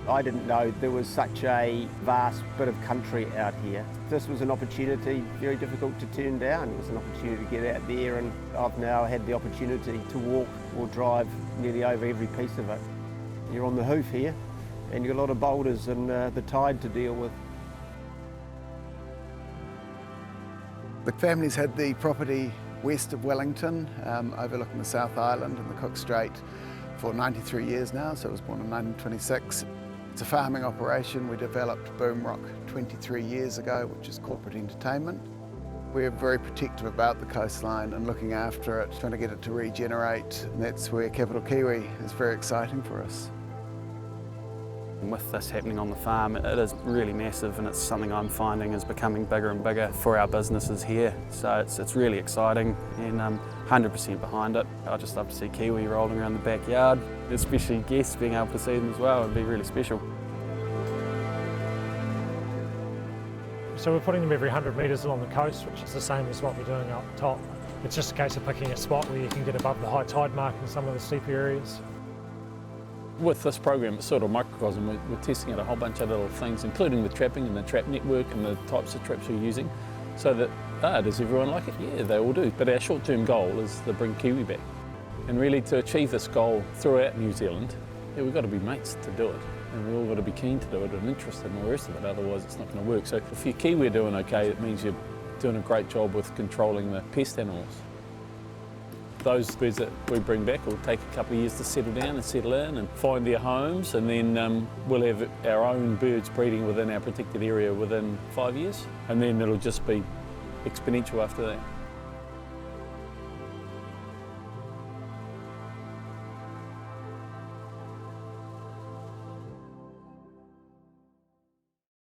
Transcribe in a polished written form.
I didn't know there was such a vast bit of country out here. This was an opportunity very difficult to turn down. It was an opportunity to get out there, and I've now had the opportunity to walk or drive nearly over every piece of it. You're on the hoof here, and you've got a lot of boulders and the tide to deal with. The family's had the property west of Wellington, overlooking the South Island and the Cook Strait for 93 years now, so it was born in 1926. It's a farming operation. We developed Boom Rock 23 years ago, which is corporate entertainment. We're very protective about the coastline and looking after it, trying to get it to regenerate, and that's where Capital Kiwi is very exciting for us. With this happening on the farm, it is really massive, and it's something I'm finding is becoming bigger and bigger for our businesses here. So it's really exciting, and 100% behind it. I just love to see kiwi rolling around the backyard, especially guests being able to see them as well. It'd be really special. So we're putting them every 100 metres along the coast, which is the same as what we're doing up top. It's just a case of picking a spot where you can get above the high tide mark in some of the steep areas. With this program, it's sort of a microcosm. We're testing out a whole bunch of little things, including the trapping and the trap network and the types of traps we're using, so that, does everyone like it? Yeah, they all do. But our short-term goal is to bring kiwi back. And really to achieve this goal throughout New Zealand, we've got to be mates to do it. And we've all got to be keen to do it and interested in all the rest of it, otherwise it's not going to work. So if your kiwi are doing okay, it means you're doing a great job with controlling the pest animals. Those birds that we bring back will take a couple of years to settle down and settle in and find their homes, and then we'll have our own birds breeding within our protected area within 5 years, and then it'll just be exponential after that.